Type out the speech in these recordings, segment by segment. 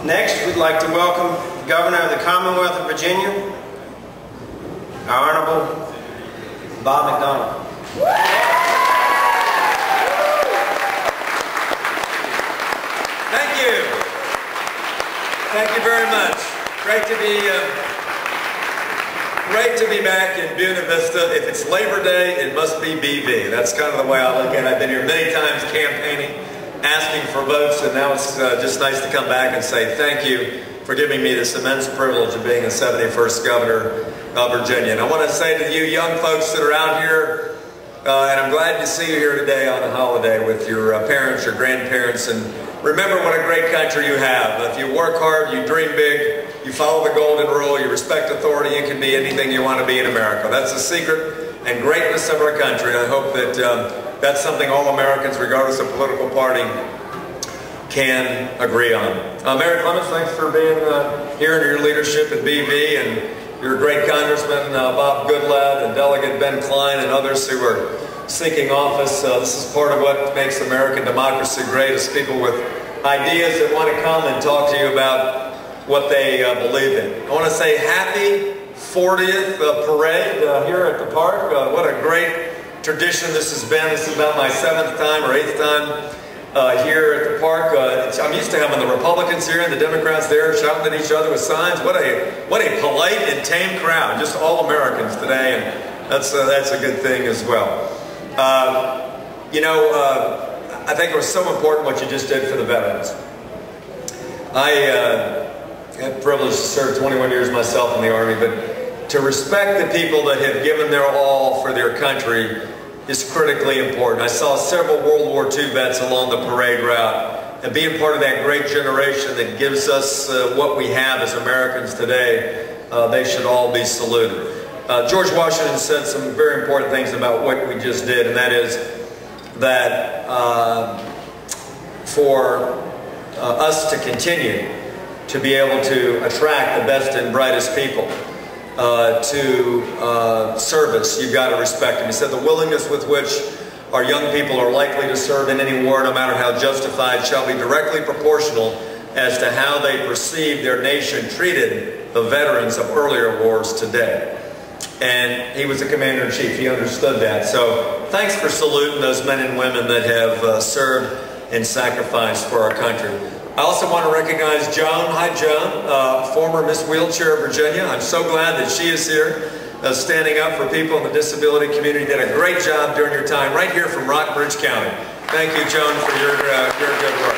Next, we'd like to welcome the Governor of the Commonwealth of Virginia, our Honorable Bob McDonnell. Thank you. Thank you very much. Great to be back in Buena Vista. If it's Labor Day, it must be BV. That's kind of the way I look at it. I've been here many times campaigning, asking for votes, and now it's just nice to come back and say thank you for giving me this immense privilege of being the 71st Governor of Virginia. And I want to say to you young folks that are out here, and I'm glad to see you here today on a holiday with your parents, your grandparents, and remember what a great country you have. If you work hard, you dream big, you follow the golden rule, you respect authority, you can be anything you want to be in America. That's the secret and greatness of our country. And I hope that that's something all Americans, regardless of political party, can agree on. Mayor Clements, thanks for being here and your leadership at BV, and your great Congressman Bob Goodlatte and Delegate Ben Klein and others who are seeking office. This is part of what makes American democracy great, is people with ideas that want to come and talk to you about what they believe in. I want to say happy 40th parade here at the park. What a great tradition this has been. This is about my 7th time or 8th time here at the park. I'm used to having the Republicans here and the Democrats there shouting at each other with signs. What a polite and tame crowd. Just all Americans today, and that's a good thing as well. I think it was so important what you just did for the veterans. I had the privilege to serve 21 years myself in the Army, but to respect the people that have given their all for their country is critically important. I saw several World War II vets along the parade route, and being part of that great generation that gives us what we have as Americans today, they should all be saluted. George Washington said some very important things about what we just did, and that is that for us to continue to be able to attract the best and brightest people to service, you've got to respect them. He said the willingness with which our young people are likely to serve in any war, no matter how justified, shall be directly proportional as to how they perceive their nation treated the veterans of earlier wars today. And he was a commander-in-chief. He understood that. So thanks for saluting those men and women that have served and sacrificed for our country. I also want to recognize Joan. Hi, Joan, former Miss Wheelchair of Virginia. I'm so glad that she is here, standing up for people in the disability community. Did a great job during your time right here from Rockbridge County. Thank you, Joan, for your good work.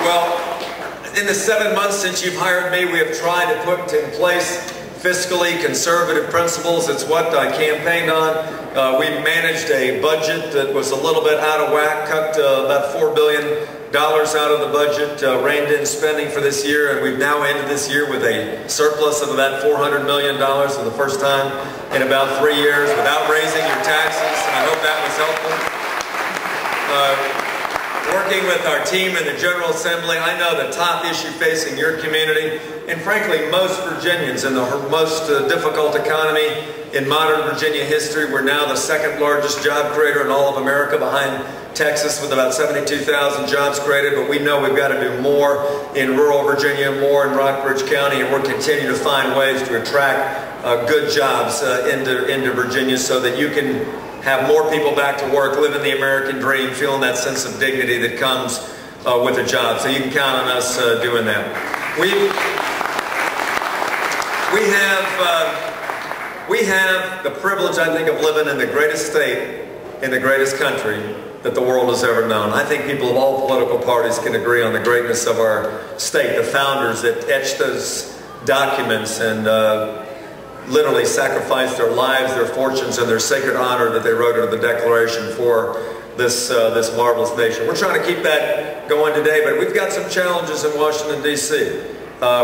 Well, in the 7 months since you've hired me, we have tried to put in place fiscally conservative principles. It's what I campaigned on. We managed a budget that was a little bit out of whack, cut about $4 billion out of the budget, reined in spending for this year, and we've now ended this year with a surplus of about $400 million for the first time in about 3 years without raising your taxes, and I hope that was helpful. Working with our team in the General Assembly, I know the top issue facing your community, and frankly most Virginians, in the most difficult economy in modern Virginia history. We're now the 2nd largest job creator in all of America, behind Texas with about 72,000 jobs created, but we know we've got to do more in rural Virginia, more in Rockbridge County, and we're continuing to find ways to attract good jobs into Virginia so that you can have more people back to work, living the American dream, feeling that sense of dignity that comes with a job. So you can count on us doing that. We have the privilege, I think, of living in the greatest state, in the greatest country that the world has ever known. I think people of all political parties can agree on the greatness of our state, the founders that etched those documents and literally sacrificed their lives, their fortunes, and their sacred honor that they wrote into the Declaration for this marvelous nation. We're trying to keep that going today, but we've got some challenges in Washington, D.C.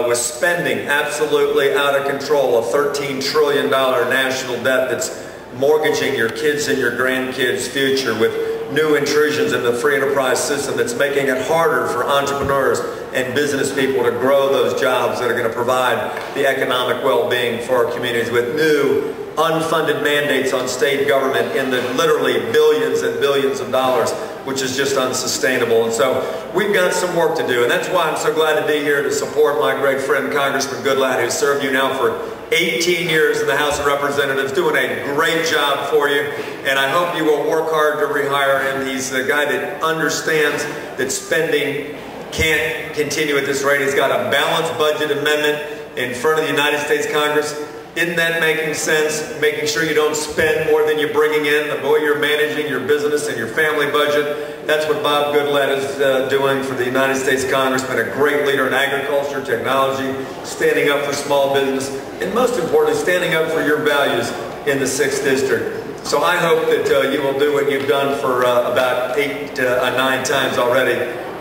With spending absolutely out of control, a $13 trillion national debt that's mortgaging your kids' and your grandkids' future, with new intrusions in the free enterprise system that's making it harder for entrepreneurs and business people to grow those jobs that are going to provide the economic well-being for our communities, with new unfunded mandates on state government in the literally billions and billions of dollars, which is just unsustainable. And so we've got some work to do, and that's why I'm so glad to be here to support my great friend Congressman Goodlatte, who's served you now for 18 years in the House of Representatives, doing a great job for you, and I hope you will work hard to rehire him. He's a guy that understands that spending can't continue at this rate. He's got a balanced budget amendment in front of the United States Congress. Isn't that making sense? Making sure you don't spend more than you're bringing in, the way you're managing your business and your family budget. That's what Bob Goodlatte is doing for the United States Congress. Been a great leader in agriculture, technology, standing up for small business, and most importantly, standing up for your values in the 6th District. So I hope that you will do what you've done for about 8 to 9 times already,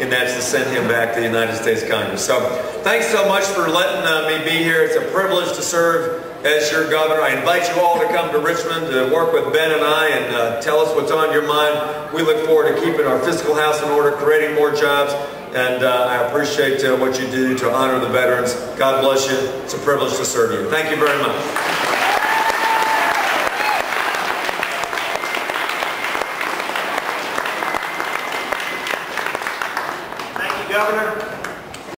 and that's to send him back to the United States Congress. So thanks so much for letting me be here. It's a privilege to serve as your governor. I invite you all to come to Richmond to work with Ben and I and tell us what's on your mind. We look forward to keeping our fiscal house in order, creating more jobs, and I appreciate what you do to honor the veterans. God bless you. It's a privilege to serve you. Thank you very much. Thank you, Governor.